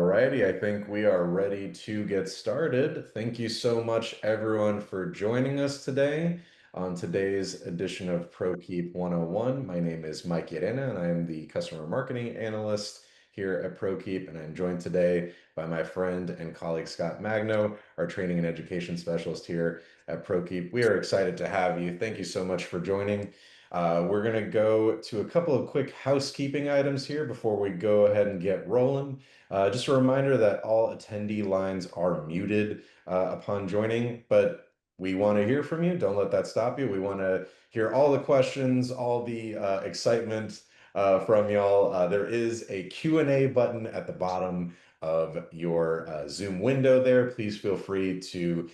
righty, I think we are ready to get started. Thank you so much, everyone, for joining us today on today's edition of Prokeep 101. My name is Mike Yerena, and I am the Customer Marketing Analyst here at Prokeep, and I'm joined today by my friend and colleague Scott Magno, our Training and Education Specialist here at Prokeep. We are excited to have you. Thank you so much for joining. We're going to go to a couple of quick housekeeping items here before we go ahead and get rolling. Just a reminder that all attendee lines are muted upon joining, but we want to hear from you. Don't let that stop you. We want to hear all the questions, all the excitement from y'all. There is a Q&A button at the bottom of your Zoom window there. Please feel free to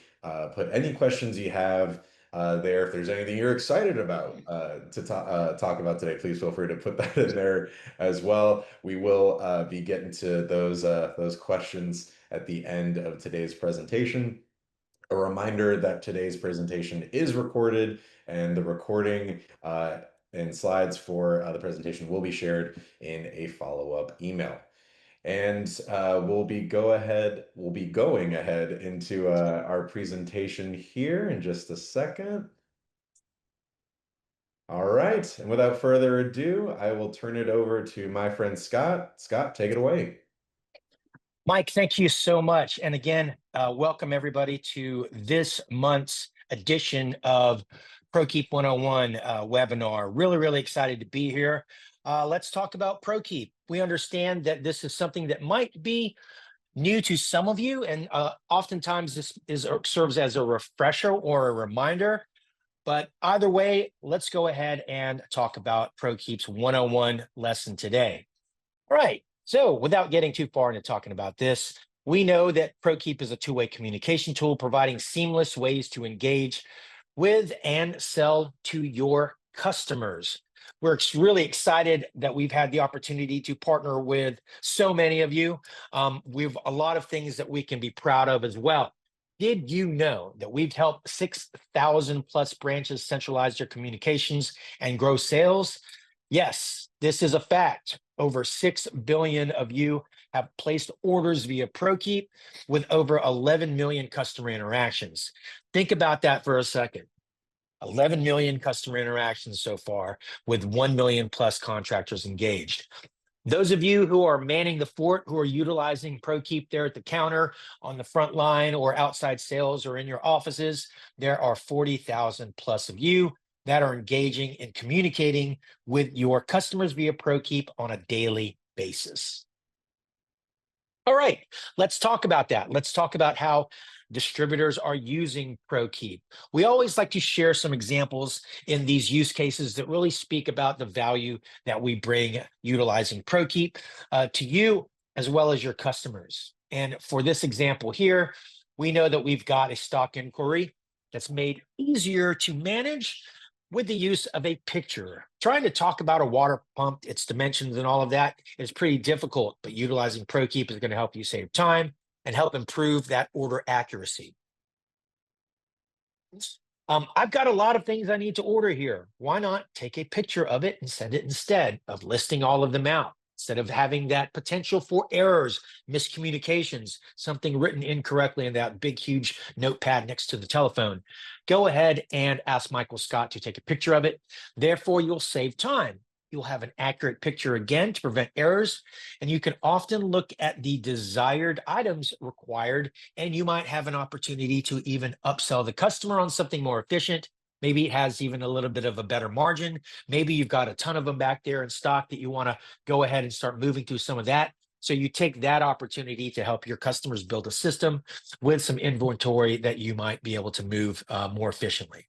put any questions you have there. If there's anything you're excited about to talk about today, please feel free to put that in there as well. We will be getting to those questions at the end of today's presentation. A reminder that today's presentation is recorded, and the recording and slides for the presentation will be shared in a follow-up email. And we'll be going ahead into our presentation here in just a second. All right, and without further ado, I will turn it over to my friend Scott. Scott, take it away. Mike, thank you so much. And again, welcome everybody to this month's edition of Prokeep 101 webinar. Really excited to be here. Let's talk about Prokeep. We understand that this is something that might be new to some of you, and oftentimes this serves as a refresher or a reminder. But either way, let's go ahead and talk about Prokeep's 101 lesson today. All right. So without getting too far into talking about this, we know that Prokeep is a two-way communication tool providing seamless ways to engage with and sell to your customers. We're really excited that we've had the opportunity to partner with so many of you. We've a lot of things that we can be proud of as well. Did you know that we've helped 6,000 plus branches centralize their communications and grow sales? Yes, this is a fact. Over 6 billion of you have placed orders via Prokeep with over 11 million customer interactions. Think about that for a second. 11 million customer interactions so far with 1 million plus contractors engaged. Those of you who are manning the fort, who are utilizing Prokeep there at the counter, on the front line, or outside sales, or in your offices, there are 40,000 plus of you that are engaging and communicating with your customers via Prokeep on a daily basis. All right, let's talk about that. Let's talk about how distributors are using Prokeep. We always like to share some examples in these use cases that really speak about the value that we bring utilizing Prokeep to you as well as your customers. And for this example here, we know that we've got a stock inquiry that's made easier to manage with the use of a picture. Trying to talk about a water pump, its dimensions and all of that is pretty difficult, but utilizing Prokeep is going to help you save time and help improve that order accuracy. I've got a lot of things I need to order here. Why not take a picture of it and send it instead of listing all of them out? Instead of having that potential for errors, miscommunications, something written incorrectly in that big, huge notepad next to the telephone, go ahead and ask Michael Scott to take a picture of it. Therefore, you'll save time. You'll have an accurate picture again to prevent errors, and you can often look at the desired items required, and you might have an opportunity to even upsell the customer on something more efficient. Maybe it has even a little bit of a better margin. Maybe you've got a ton of them back there in stock that you want to go ahead and start moving through some of that. So you take that opportunity to help your customers build a system with some inventory that you might be able to move more efficiently.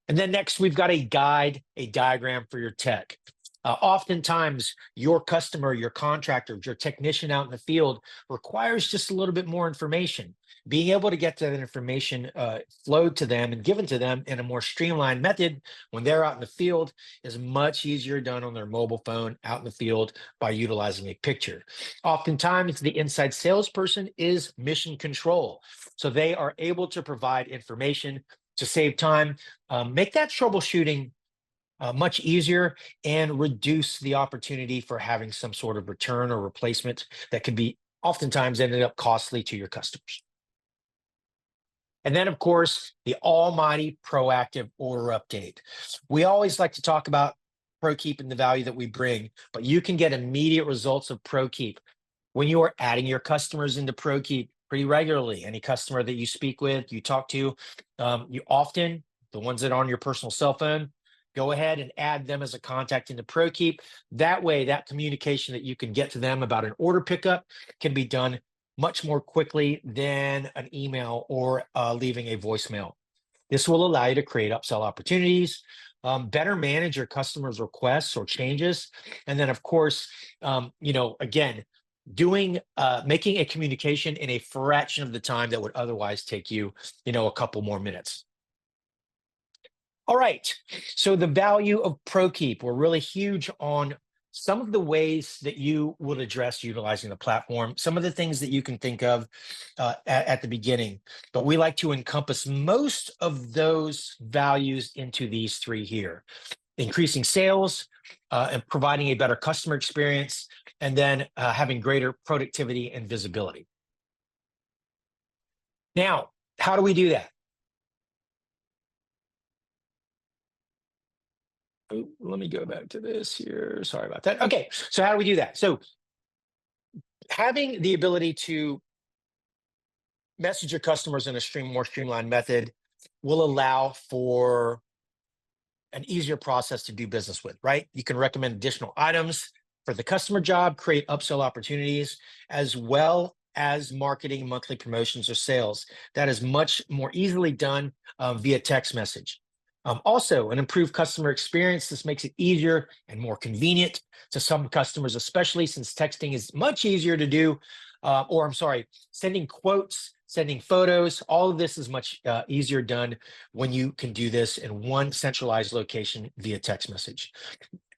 And then next, we've got a guide, a diagram for your tech. Oftentimes, your customer, your contractor, your technician out in the field requires just a little bit more information. Being able to get that information flowed to them and given to them in a more streamlined method when they're out in the field is much easier done on their mobile phone out in the field by utilizing a picture. Oftentimes, the inside salesperson is mission control. So they are able to provide information to save time, make that troubleshooting much easier and reduce the opportunity for having some sort of return or replacement that could be oftentimes ended up costly to your customers. And then, of course, the almighty proactive order update. We always like to talk about Prokeep and the value that we bring, but you can get immediate results of Prokeep when you are adding your customers into Prokeep pretty regularly. Any customer that you speak with, you talk to, you often, the ones that are on your personal cell phone, go ahead and add them as a contact into Prokeep. That way, that communication that you can get to them about an order pickup can be done much more quickly than an email or leaving a voicemail. This will allow you to create upsell opportunities, better manage your customers' requests or changes, and then, of course, again, making a communication in a fraction of the time that would otherwise take you, a couple more minutes. All right. So the value of Prokeep, we're really huge on some of the ways that you would address utilizing the platform, some of the things that you can think of at the beginning. But we like to encompass most of those values into these three here: increasing sales, and providing a better customer experience, and then having greater productivity and visibility. Now, how do we do that? Oh, let me go back to this here. Sorry about that. Okay, so how do we do that? So having the ability to message your customers in a more streamlined method will allow for an easier process to do business with, right? You can recommend additional items for the customer job, create upsell opportunities, as well as marketing monthly promotions or sales. That is much more easily done via text message. Also, an improved customer experience. This makes it easier and more convenient to some customers, especially since texting is much easier to do. Sending quotes, sending photos, all of this is much easier done when you can do this in one centralized location via text message.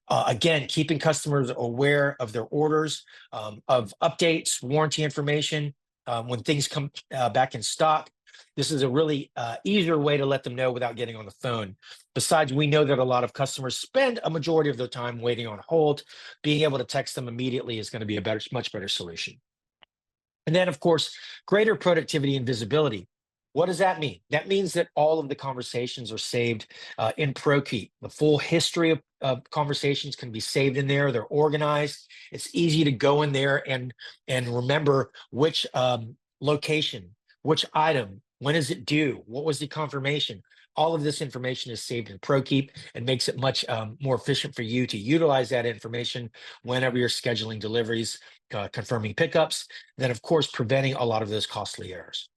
Again, keeping customers aware of their orders, of updates, warranty information, when things come back in stock. This is a really easier way to let them know without getting on the phone. Besides, we know that a lot of customers spend a majority of their time waiting on hold. Being able to text them immediately is going to be a much better solution. And then, of course, greater productivity and visibility. What does that mean? That means that all of the conversations are saved in Prokeep. The full history of conversations can be saved in there. They're organized. It's easy to go in there and remember which location, which item, when is it due, what was the confirmation. All of this information is saved in Prokeep and makes it much more efficient for you to utilize that information whenever you're scheduling deliveries, confirming pickups, then, of course, preventing a lot of those costly errors.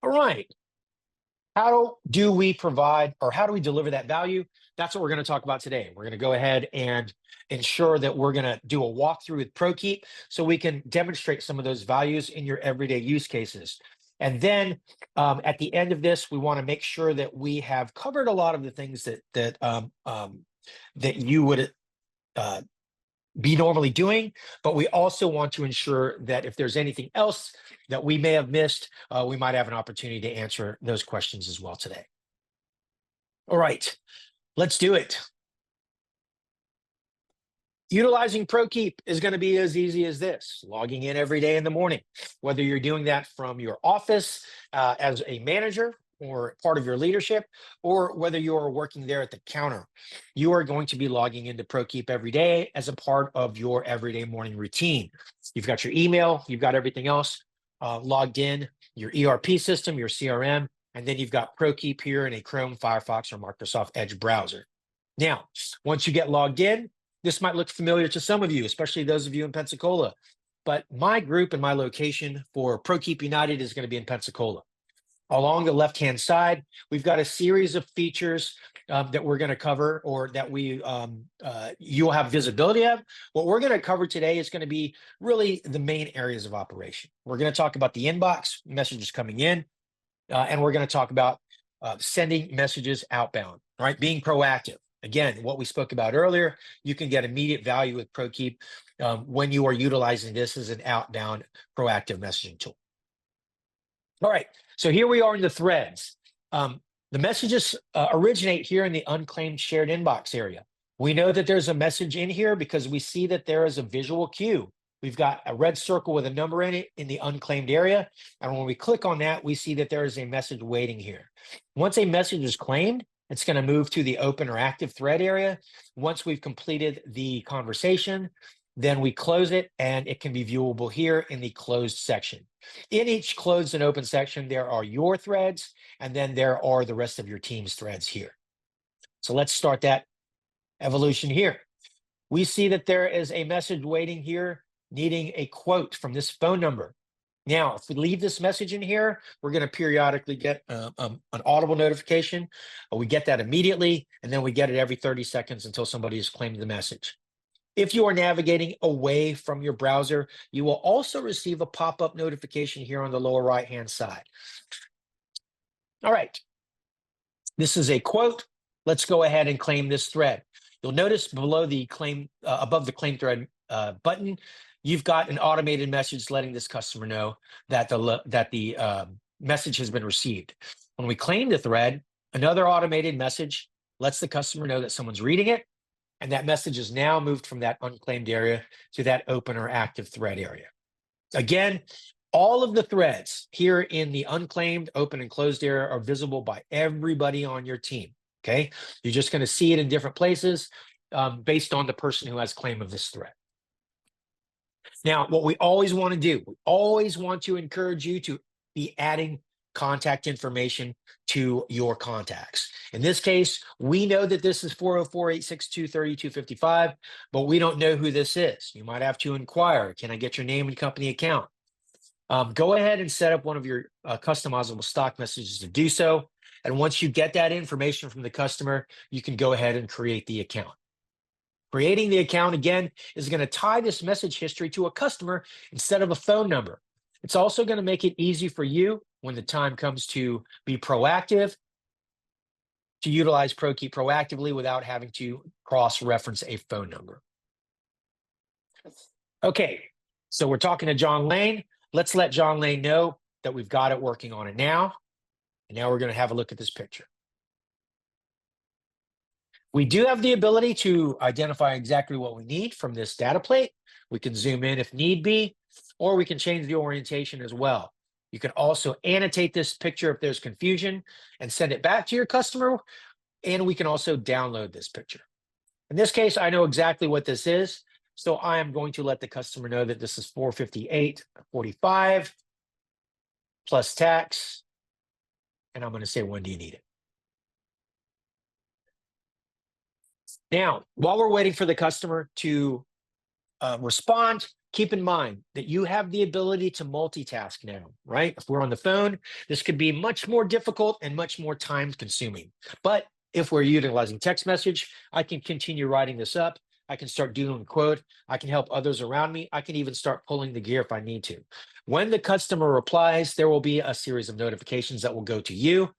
All right. How do we provide, or how do we deliver that value? That's what we're going to talk about today. We're going to go ahead and ensure that we're going to do a walkthrough with Prokeep so we can demonstrate some of those values in your everyday use cases. And then at the end of this, we want to make sure that we have covered a lot of the things that you would be normally doing, but we also want to ensure that if there's anything else that we may have missed, we might have an opportunity to answer those questions as well today. All right, let's do it. Utilizing Prokeep is going to be as easy as this: logging in every day in the morning, whether you're doing that from your office as a manager or part of your leadership, or whether you are working there at the counter. You are going to be logging into Prokeep every day as a part of your everyday morning routine. You've got your email, you've got everything else logged in, your ERP system, your CRM, and then you've got Prokeep here in a Chrome, Firefox, or Microsoft Edge browser. Now, once you get logged in, this might look familiar to some of you, especially those of you in Pensacola, but my group and my location for Prokeep United is going to be in Pensacola. Along the left-hand side, we've got a series of features that we're going to cover, or that you'll have visibility of. What we're going to cover today is going to be really the main areas of operation. We're going to talk about the inbox, messages coming in, and we're going to talk about sending messages outbound, right? Being proactive. Again, what we spoke about earlier, you can get immediate value with Prokeep when you are utilizing this as an outbound proactive messaging tool. All right, so here we are in the threads. The messages originate here in the unclaimed shared inbox area. We know that there's a message in here because we see that there is a visual cue. We've got a red circle with a number in it in the unclaimed area. And when we click on that, we see that there is a message waiting here. Once a message is claimed, it's going to move to the open or active thread area. Once we've completed the conversation, then we close it and it can be viewable here in the closed section. In each closed and open section, there are your threads, and then there are the rest of your team's threads here. So let's start that evolution here. We see that there is a message waiting here needing a quote from this phone number. Now, if we leave this message in here, we're going to periodically get an audible notification. We get that immediately, and then we get it every 30 seconds until somebody has claimed the message. If you are navigating away from your browser, you will also receive a pop-up notification here on the lower right-hand side. All right. This is a quote. Let's go ahead and claim this thread. You'll notice below the claim, above the claim thread button, you've got an automated message letting this customer know that the message has been received. When we claim the thread, another automated message lets the customer know that someone's reading it, and that message is now moved from that unclaimed area to that open or active thread area. Again, all of the threads here in the unclaimed, open, and closed area are visible by everybody on your team, okay? You're just going to see it in different places based on the person who has claim of this thread. Now, what we always want to do, we always want to encourage you to be adding contact information to your contacts. In this case, we know that this is 404-862-3255, but we don't know who this is. You might have to inquire, can I get your name and company account? Go ahead and set up one of your customizable stock messages to do so. And once you get that information from the customer, you can go ahead and create the account. Creating the account, again, is going to tie this message history to a customer instead of a phone number. It's also going to make it easy for you when the time comes to be proactive, to utilize Prokeep proactively without having to cross-reference a phone number. Okay, so we're talking to John Lane. Let's let John Lane know that we've got it working on it now. And now we're going to have a look at this picture. We do have the ability to identify exactly what we need from this data plate. We can zoom in if need be, or we can change the orientation as well. You can also annotate this picture if there's confusion and send it back to your customer. And we can also download this picture. In this case, I know exactly what this is. So I am going to let the customer know that this is $458.45 plus tax. And I'm going to say, when do you need it? Now, while we're waiting for the customer to respond, keep in mind that you have the ability to multitask now, right? If we're on the phone, this could be much more difficult and much more time consuming. But if we're utilizing text message, I can continue writing this up. I can start doing a quote. I can help others around me. I can even start pulling the gear if I need to. When the customer replies, there will be a series of notifications that will go to you.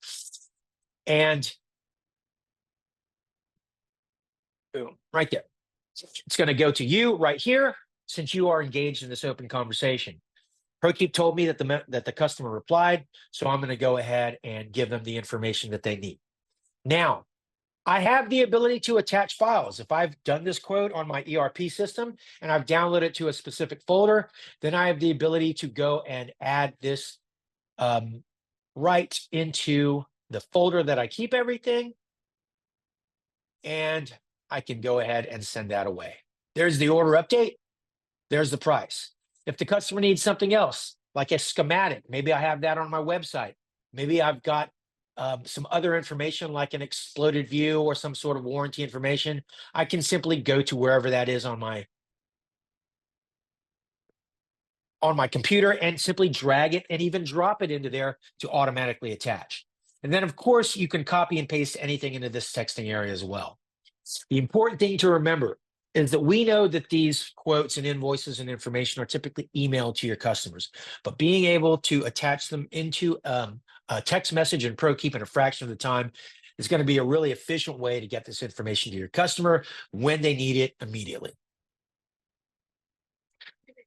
And boom, right there. It's going to go to you right here since you are engaged in this open conversation. Prokeep told me that the customer replied, so I'm going to go ahead and give them the information that they need. Now, I have the ability to attach files. If I've done this quote on my ERP system and I've downloaded it to a specific folder, then I have the ability to go and add this right into the folder that I keep everything. And I can go ahead and send that away. There's the order update. There's the price. If the customer needs something else, like a schematic, maybe I have that on my website. Maybe I've got some other information like an exploded view or some sort of warranty information. I can simply go to wherever that is on my computer and simply drag it and even drop it into there to automatically attach. And then, of course, you can copy and paste anything into this texting area as well. The important thing to remember is that we know that these quotes and invoices and information are typically emailed to your customers, but being able to attach them into a text message and Prokeep in a fraction of the time is going to be a really efficient way to get this information to your customer when they need it immediately.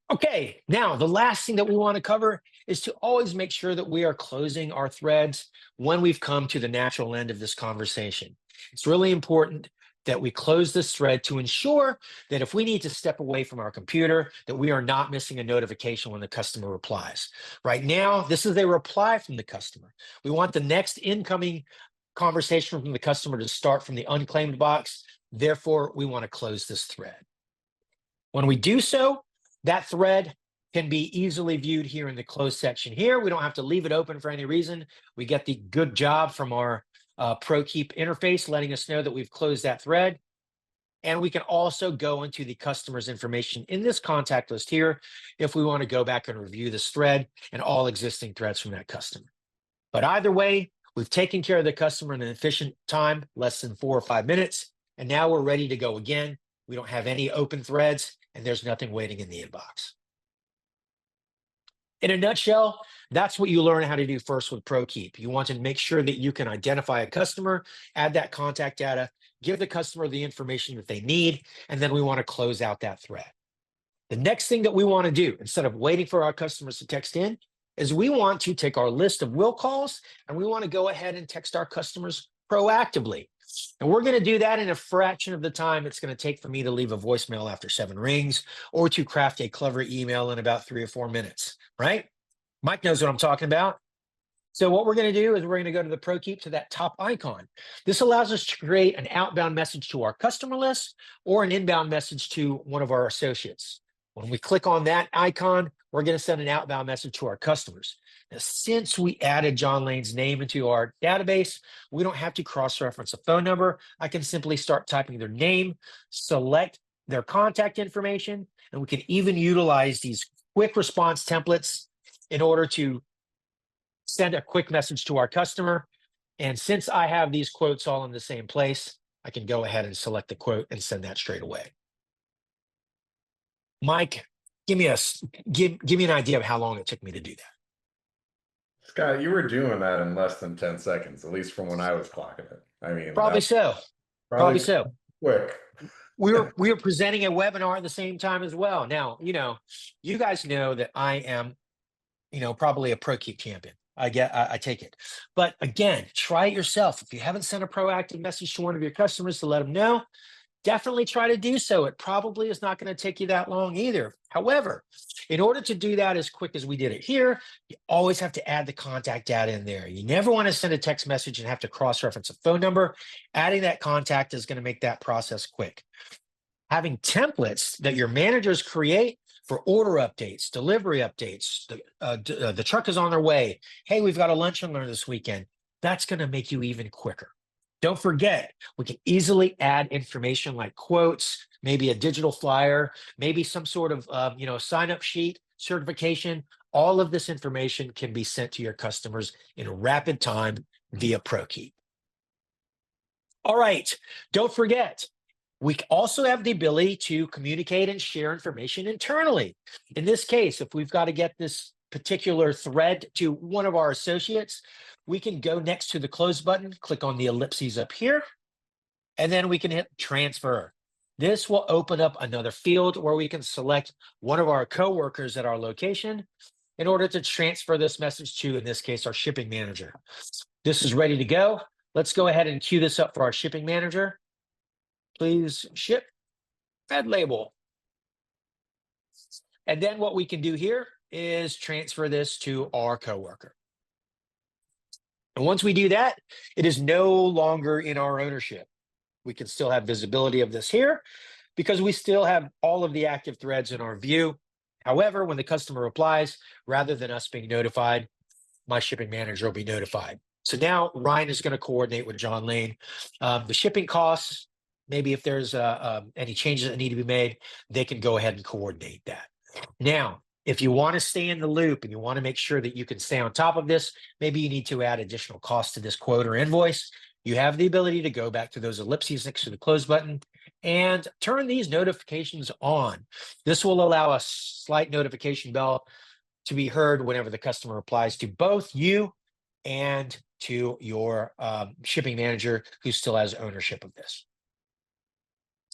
Okay, now the last thing that we want to cover is to always make sure that we are closing our threads when we've come to the natural end of this conversation. It's really important that we close this thread to ensure that if we need to step away from our computer, that we are not missing a notification when the customer replies. Right now, this is a reply from the customer. We want the next incoming conversation from the customer to start from the unclaimed box. Therefore, we want to close this thread. When we do so, that thread can be easily viewed here in the close section here. We don't have to leave it open for any reason. We get the good job from our Prokeep interface letting us know that we've closed that thread. And we can also go into the customer's information in this contact list here if we want to go back and review this thread and all existing threads from that customer. But either way, we've taken care of the customer in an efficient time, less than 4 or 5 minutes. And now we're ready to go again. We don't have any open threads and there's nothing waiting in the inbox. In a nutshell, that's what you learn how to do first with Prokeep. You want to make sure that you can identify a customer, add that contact data, give the customer the information that they need, and then we want to close out that thread. The next thing that we want to do, instead of waiting for our customers to text in, is we want to take our list of will calls and we want to go ahead and text our customers proactively. And we're going to do that in a fraction of the time it's going to take for me to leave a voicemail after 7 rings or to craft a clever email in about 3 or 4 minutes, right? Mike knows what I'm talking about. So what we're going to do is we're going to go to the Prokeep to that top icon. This allows us to create an outbound message to our customer list or an inbound message to one of our associates. When we click on that icon, we're going to send an outbound message to our customers. Now, since we added John Lane's name into our database, we don't have to cross-reference a phone number. I can simply start typing their name, select their contact information, and we can even utilize these quick response templates in order to send a quick message to our customer. And since I have these quotes all in the same place, I can go ahead and select the quote and send that straight away. Mike, give me an idea of how long it took me to do that. Scott, you were doing that in less than 10 seconds, at least from when I was clocking it. I mean, Probably so. probably Probably so. quick. We were presenting a webinar at the same time as well. Now, you guys know that I am, probably a Prokeep champion. I take it. But again, try it yourself. If you haven't sent a proactive message to one of your customers to let them know, definitely try to do so. It probably is not going to take you that long either. However, in order to do that as quick as we did it here, you always have to add the contact data in there. You never want to send a text message and have to cross-reference a phone number. Adding that contact is going to make that process quick. Having templates that your managers create for order updates, delivery updates, the truck is on their way. Hey, we've got a lunch and learn this weekend. That's going to make you even quicker. Don't forget, we can easily add information like quotes, maybe a digital flyer, maybe some sort of sign-up sheet, certification. All of this information can be sent to your customers in rapid time via Prokeep. All right, don't forget, we also have the ability to communicate and share information internally. In this case, if we've got to get this particular thread to one of our associates, we can go next to the close button, click on the ellipses up here, and then we can hit transfer. This will open up another field where we can select one of our coworkers at our location in order to transfer this message to, in this case, our shipping manager. This is ready to go. Let's go ahead and queue this up for our shipping manager. Please ship red label. And then what we can do here is transfer this to our coworker. And once we do that, it is no longer in our ownership. We can still have visibility of this here because we still have all of the active threads in our view. However, when the customer replies, rather than us being notified, my shipping manager will be notified. So now Ryan is going to coordinate with John Lane. The shipping costs, maybe if there's any changes that need to be made, they can go ahead and coordinate that. Now, if you want to stay in the loop and you want to make sure that you can stay on top of this, maybe you need to add additional costs to this quote or invoice. You have the ability to go back to those ellipses next to the close button and turn these notifications on. This will allow a slight notification bell to be heard whenever the customer replies to both you and to your shipping manager who still has ownership of this.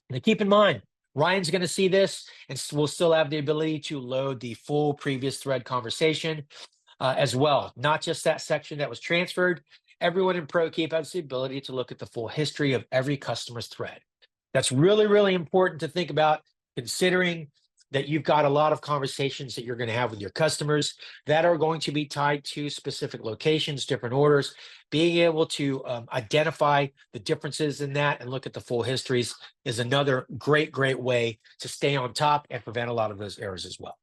Now, keep in mind, Ryan's going to see this and we'll still have the ability to load the full previous thread conversation. as well. Not just that section that was transferred. Everyone in Prokeep has the ability to look at the full history of every customer's thread. That's really, really important to think about, considering that you've got a lot of conversations that you're going to have with your customers that are going to be tied to specific locations, different orders. Being able to identify the differences in that and look at the full histories is another great, great way to stay on top and prevent a lot of those errors as well.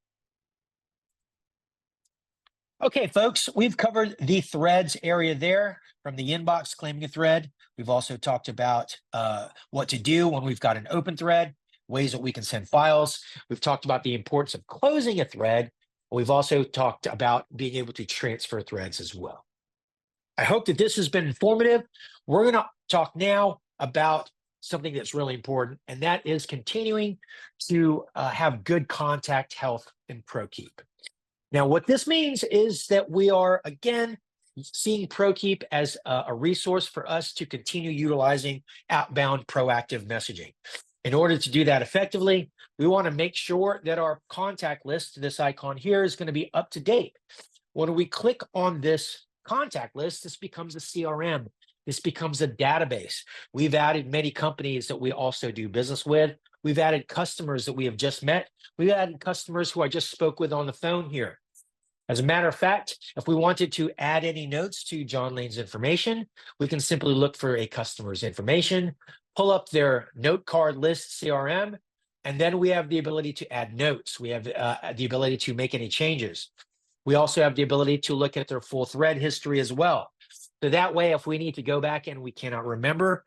Okay, folks, we've covered the threads area there, from the inbox claiming a thread. We've also talked about what to do when we've got an open thread, ways that we can send files. We've talked about the importance of closing a thread. We've also talked about being able to transfer threads as well. I hope that this has been informative. We're going to talk now about something that's really important, and that is continuing to have good contact health in Prokeep. Now, what this means is that we are, again, seeing Prokeep as a resource for us to continue utilizing outbound proactive messaging. In order to do that effectively, we want to make sure that our contact list, this icon here, is going to be up to date. When we click on this contact list, this becomes a CRM. This becomes a database. We've added many companies that we also do business with. We've added customers that we have just met. We've added customers who I just spoke with on the phone here. As a matter of fact, if we wanted to add any notes to John Lane's information, we can simply look for a customer's information, pull up their note card list CRM, and then we have the ability to add notes. We have the ability to make any changes. We also have the ability to look at their full thread history as well. So that way, if we need to go back and we cannot remember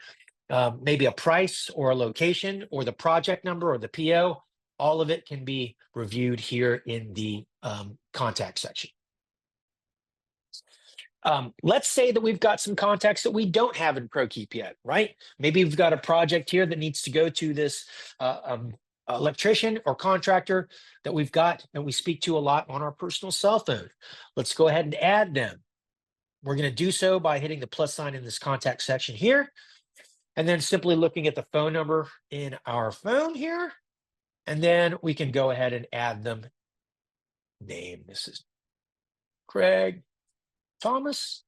maybe a price or a location or the project number or the PO, all of it can be reviewed here in the contact section. Let's say that we've got some contacts that we don't have in Prokeep yet, right? Maybe we've got a project here that needs to go to this electrician or contractor that we've got and we speak to a lot on our personal cell phone. Let's go ahead and add them. We're going to do so by hitting the plus sign in this contact section here, and then simply looking at the phone number in our phone here. And then we can go ahead and add them. Name, this is Craig Thomas.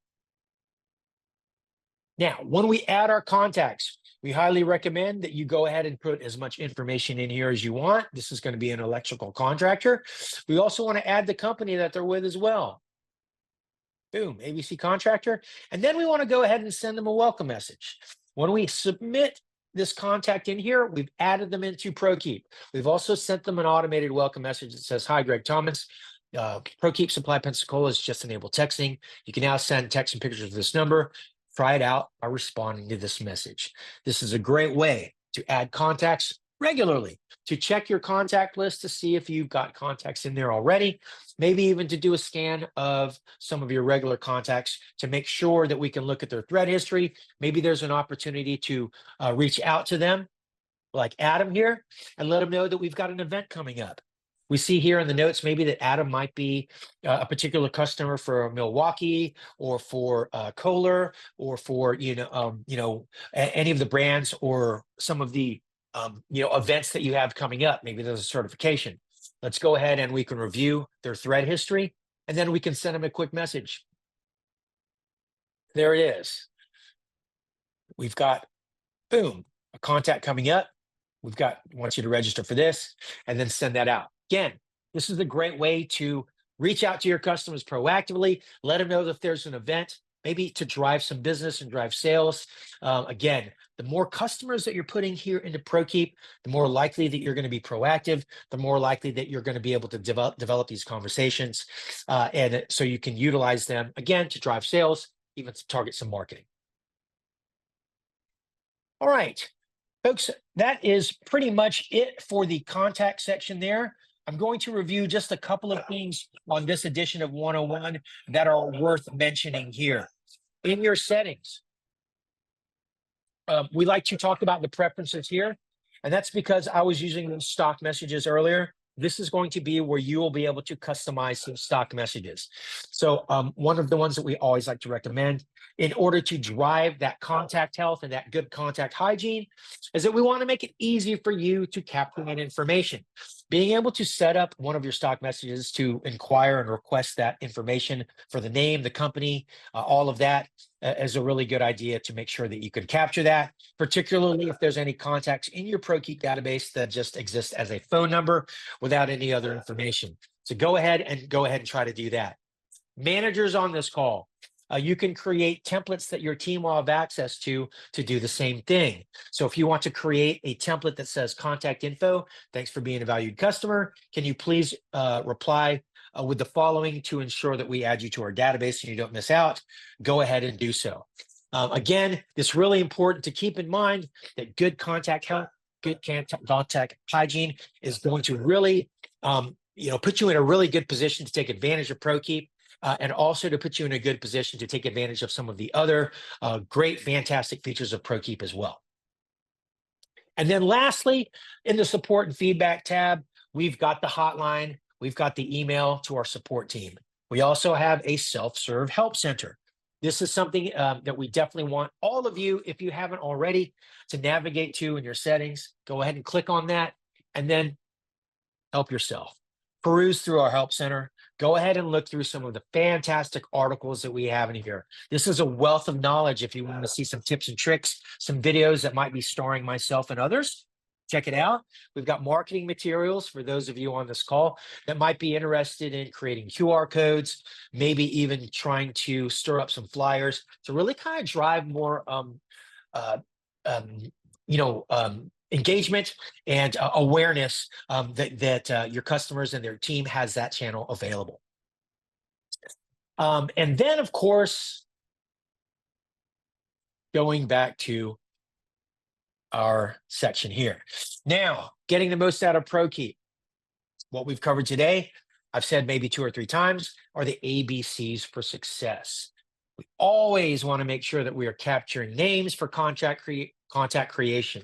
Now, when we add our contacts, we highly recommend that you go ahead and put as much information in here as you want. This is going to be an electrical contractor. We also want to add the company that they're with as well. Boom, ABC Contractor. And then we want to go ahead and send them a welcome message. When we submit this contact in here, we've added them into Prokeep. We've also sent them an automated welcome message that says, "Hi, Greg Thomas. Prokeep Supply Pensacola has just enabled texting. You can now send text and pictures of this number. Try it out by responding to this message." This is a great way to add contacts regularly, to check your contact list to see if you've got contacts in there already, maybe even to do a scan of some of your regular contacts to make sure that we can look at their thread history. Maybe there's an opportunity to reach out to them, like Adam here, and let them know that we've got an event coming up. We see here in the notes maybe that Adam might be a particular customer for Milwaukee or for Kohler or for any of the brands or some of the events that you have coming up. Maybe there's a certification. Let's go ahead and we can review their thread history, and then we can send them a quick message. There it is. We've got, boom, a contact coming up. We've got, want you to register for this, and then send that out. Again, this is a great way to reach out to your customers proactively, let them know that there's an event, maybe to drive some business and drive sales. Again, the more customers that you're putting here into Prokeep, the more likely that you're going to be proactive, the more likely that you're going to be able to develop these conversations. And so you can utilize them, again, to drive sales, even to target some marketing. All right, folks, that is pretty much it for the contact section there. I'm going to review just a couple of things on this edition of 101 that are worth mentioning here. In your settings, we like to talk about the preferences here, and that's because I was using the stock messages earlier. This is going to be where you will be able to customize some stock messages. So one of the ones that we always like to recommend in order to drive that contact health and that good contact hygiene is that we want to make it easy for you to capture that information. being able to set up one of your stock messages to inquire and request that information for the name, the company, all of that is a really good idea to make sure that you can capture that, particularly if there's any contacts in your Prokeep database that just exist as a phone number without any other information. So go ahead and try to do that. Managers on this call, you can create templates that your team will have access to do the same thing. So if you want to create a template that says contact info, thanks for being a valued customer, can you please reply with the following to ensure that we add you to our database and you don't miss out? Go ahead and do so. Again, it's really important to keep in mind that good contact health, good contact hygiene is going to really put you in a really good position to take advantage of Prokeep. And also to put you in a good position to take advantage of some of the other great, fantastic features of Prokeep as well. And then lastly, in the support and feedback tab, we've got the hotline, we've got the email to our support team. We also have a self-serve help center. This is something that we definitely want all of you, if you haven't already, to navigate to in your settings. Go ahead and click on that and then help yourself. Peruse through our help center. Go ahead and look through some of the fantastic articles that we have in here. This is a wealth of knowledge. If you want to see some tips and tricks, some videos that might be starring myself and others, check it out. We've got marketing materials for those of you on this call that might be interested in creating QR codes, maybe even trying to stir up some flyers to really kind of drive more engagement and awareness that your customers and their team has that channel available. And then, of course, going back to our section here. Now, getting the most out of Prokeep. What we've covered today, I've said maybe 2 or 3 times, are the ABCs for success. We always want to make sure that we are capturing names for contact creation.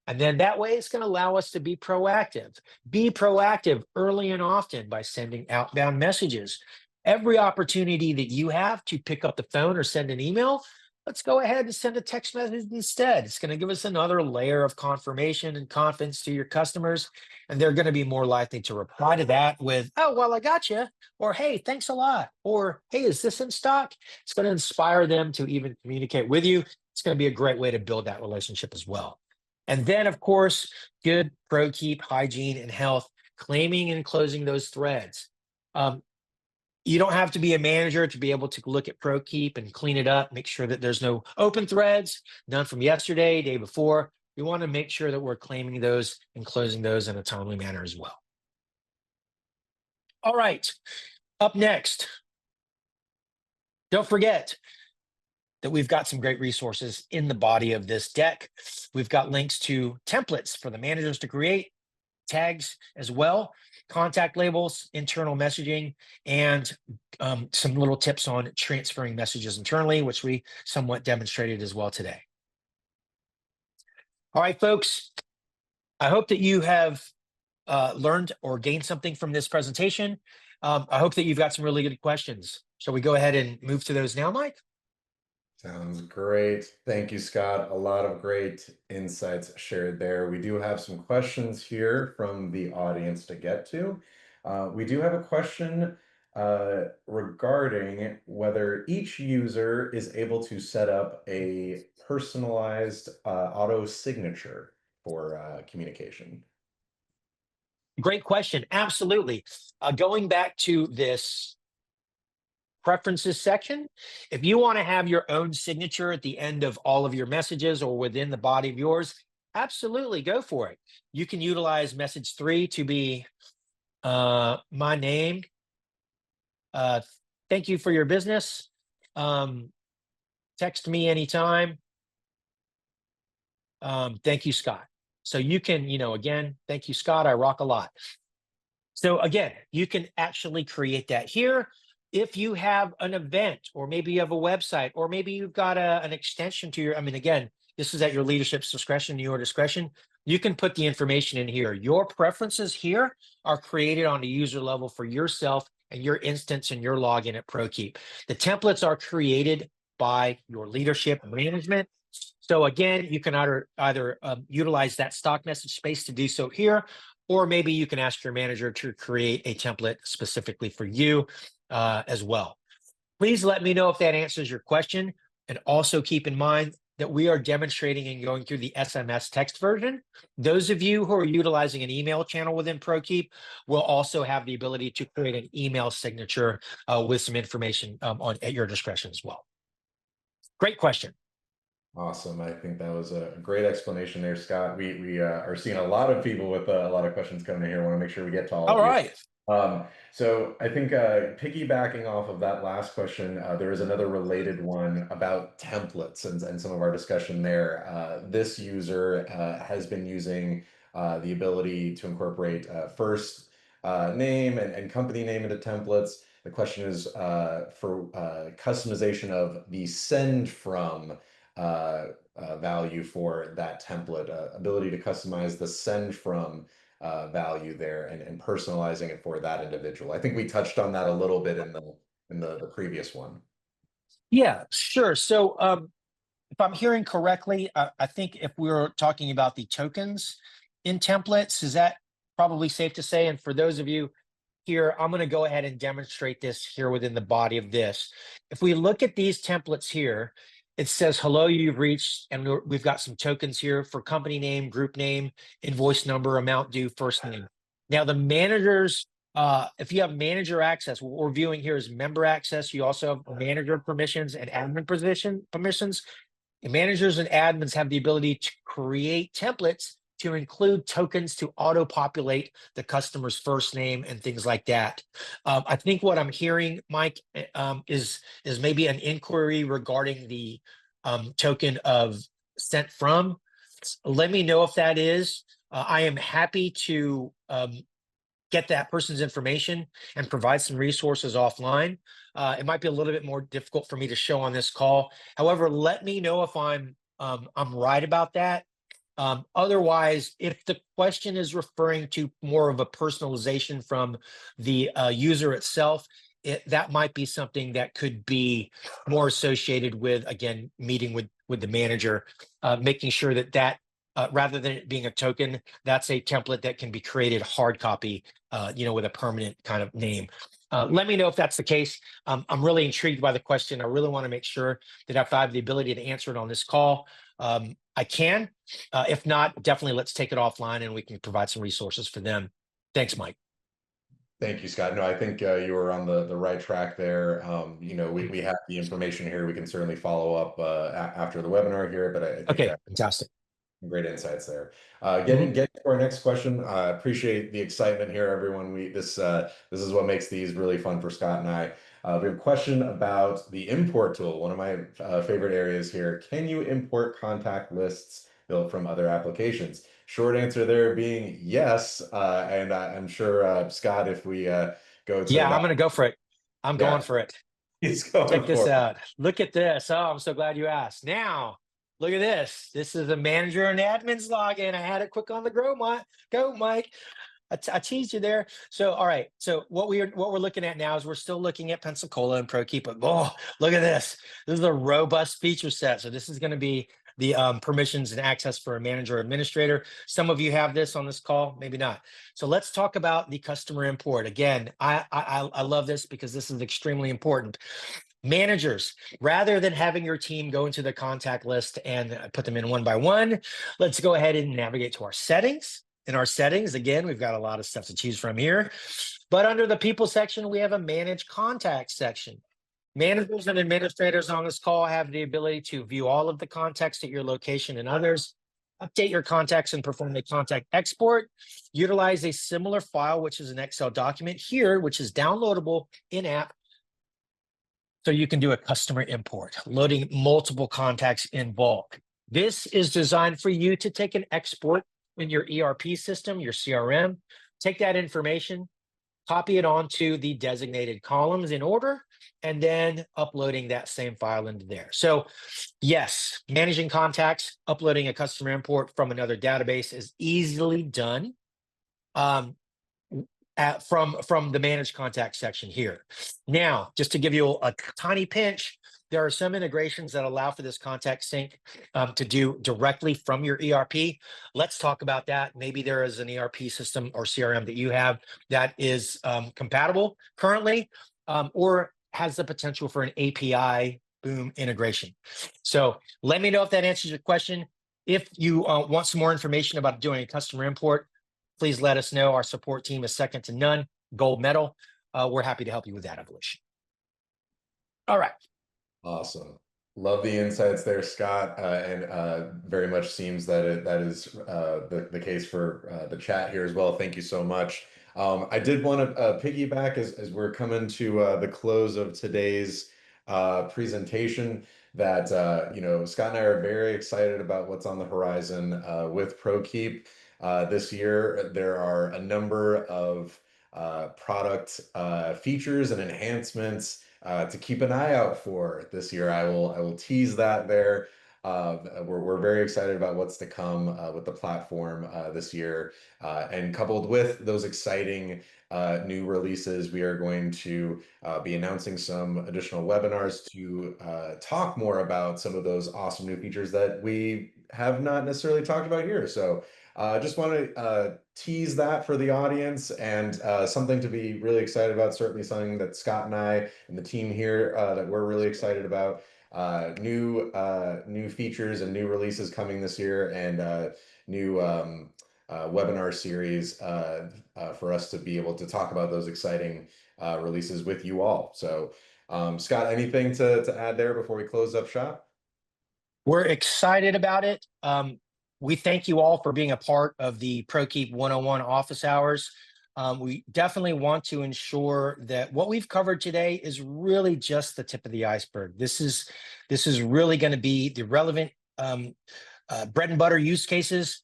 And then that way it's going to allow us to be proactive. Be proactive early and often by sending outbound messages. Every opportunity that you have to pick up the phone or send an email, let's go ahead and send a text message instead. It's going to give us another layer of confirmation and confidence to your customers. And they're going to be more likely to reply to that with, oh, well, I got you. Or, hey, thanks a lot. Or, hey, is this in stock? It's going to inspire them to even communicate with you. It's going to be a great way to build that relationship as well. And then, of course, good Prokeep hygiene and health, claiming and closing those threads. You don't have to be a manager to be able to look at Prokeep and clean it up, make sure that there's no open threads, none from yesterday, day before. We want to make sure that we're claiming those and closing those in a timely manner as well. All right, up next, don't forget that we've got some great resources in the body of this deck. We've got links to templates for the managers to create, tags as well, contact labels, internal messaging, and some little tips on transferring messages internally, which we somewhat demonstrated as well today. All right, folks, I hope that you have learned or gained something from this presentation. I hope that you've got some really good questions. Shall we go ahead and move to those now, Mike? Sounds great. Thank you, Scott. A lot of great insights shared there. We do have some questions here from the audience to get to. We do have a question regarding whether each user is able to set up a personalized auto signature for communication. Great question. Absolutely. Going back to this preferences section, if you want to have your own signature at the end of all of your messages or within the body of yours, absolutely go for it. You can utilize message 3 to be my name. Thank you for your business. Text me anytime. Thank you, Scott. So you can, again, thank you, Scott. I rock a lot. So again, you can actually create that here. If you have an event, or maybe you have a website, or maybe you've got an extension to your, again, this is at your leadership's discretion, your discretion. You can put the information in here. Your preferences here are created on a user level for yourself and your instance and your login at Prokeep. The templates are created by your leadership management. So again, you can either utilize that stock message space to do so here, or maybe you can ask your manager to create a template specifically for you as well. Please let me know if that answers your question. And also keep in mind that we are demonstrating and going through the SMS text version. Those of you who are utilizing an email channel within Prokeep will also have the ability to create an email signature with some information at your discretion as well. Great question. Awesome. I think that was a great explanation there, Scott. We are seeing a lot of people with a lot of questions coming in here. I want to make sure we get to all All of you. right. So I think piggybacking off of that last question, there is another related one about templates and some of our discussion there. This user has been using the ability to incorporate first name and company name into templates. The question is for customization of the send from value for that template, ability to customize the send from value there and personalizing it for that individual. I think we touched on that a little bit in the previous one. Yeah, sure. So if I'm hearing correctly, I think if we were talking about the tokens in templates, is that probably safe to say? And for those of you here, I'm going to go ahead and demonstrate this here within the body of this. If we look at these templates here, it says, hello, you've reached, and we've got some tokens here for company name, group name, invoice number, amount due, first name. Now the managers, if you have manager access, what we're viewing here is member access. You also have manager permissions and admin permissions. And managers and admins have the ability to create templates to include tokens to auto-populate the customer's first name and things like that. I think what I'm hearing, Mike, is maybe an inquiry regarding the token of sent from. Let me know if that is. I am happy to get that person's information and provide some resources offline. It might be a little bit more difficult for me to show on this call. However, let me know if I'm right about that. Otherwise, if the question is referring to more of a personalization from the user itself, that might be something that could be more associated with, again, meeting with the manager, making sure that rather than it being a token, that's a template that can be created hard copy, with a permanent kind of name. Let me know if that's the case. I'm really intrigued by the question. I really want to make sure that if I have the ability to answer it on this call, I can. If not, definitely let's take it offline and we can provide some resources for them. Thanks, Mike. Thank you, Scott. No, I think you were on the right track there. We have the information here. We can certainly follow up after the webinar here, but I think Okay, fantastic. great insights there. Mhm. Getting to our next question. I appreciate the excitement here, everyone. This is what makes these really fun for Scott and I. We have a question about the import tool, one of my favorite areas here. Can you import contact lists built from other applications? Short answer there being yes. And I'm sure, Scott, if we go to Yeah, I'm that, going to go for it. I'm yeah, going for it. he's going Check this for it. out. Look at this. Oh, I'm so glad you asked. Now, look at this. This is a manager and admin's login. I had to click on the go, Mike. I teased you there. So, all right. So what we're looking at now is we're still looking at Pensacola and Prokeep, but look at this. This is a robust feature set. So this is going to be the permissions and access for a manager or administrator. Some of you have this on this call, maybe not. So let's talk about the customer import. Again, I love this because this is extremely important. Managers, rather than having your team go into the contact list and put them in one by one, let's go ahead and navigate to our settings. In our settings, again, we've got a lot of stuff to choose from here. But under the people section, we have a manage contacts section. Managers and administrators on this call have the ability to view all of the contacts at your location and others, update your contacts and perform a contact export, utilize a similar file, which is an Excel document here, which is downloadable in-app. So you can do a customer import, loading multiple contacts in bulk. This is designed for you to take an export in your ERP system, your CRM, take that information, copy it onto the designated columns in order, and then uploading that same file into there. So yes, managing contacts, uploading a customer import from another database is easily done from the manage contact section here. Now, just to give you a tiny pinch, There are some integrations that allow for this contact sync to do directly from your ERP. Let's talk about that. Maybe there is an ERP system or CRM that you have that is compatible currently, or has the potential for an API boom integration. So let me know if that answers your question. If you want some more information about doing a customer import, please let us know. Our support team is second to none, gold medal. We're happy to help you with that evolution. All right. Awesome. Love the insights there, Scott, and very much seems that that is the case for the chat here as well. Thank you so much. I did want to piggyback as we're coming to the close of today's presentation that Scott and I are very excited about what's on the horizon with Prokeep. This year, there are a number of product features and enhancements to keep an eye out for this year. I will tease that there. We're very excited about what's to come with the platform this year, and coupled with those exciting new releases, we are going to be announcing some additional webinars to talk more about some of those awesome new features that we have not necessarily talked about here. So just want to tease that for the audience, and something to be really excited about. Certainly something that Scott and I and the team here that we're really excited about. New features and new releases coming this year, and new webinar series for us to be able to talk about those exciting releases with you all. So, Scott, anything to add there before we close up shop? We're excited about it. We thank you all for being a part of the ProKeep 101 office hours. We definitely want to ensure that what we've covered today is really just the tip of the iceberg. This is really going to be the relevant bread and butter use cases.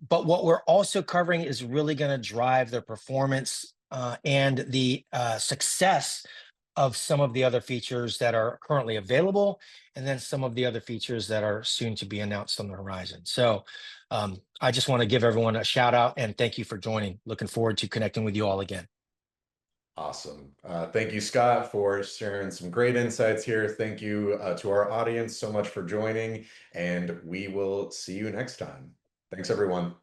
But what we're also covering is really going to drive the performance and the success of some of the other features that are currently available, and then some of the other features that are soon to be announced on the horizon. So I just want to give everyone a shout out and thank you for joining. Looking forward to connecting with you all again. Awesome. Thank you, Scott, for sharing some great insights here. Thank you to our audience so much for joining, and we will see you next time. Thanks, everyone.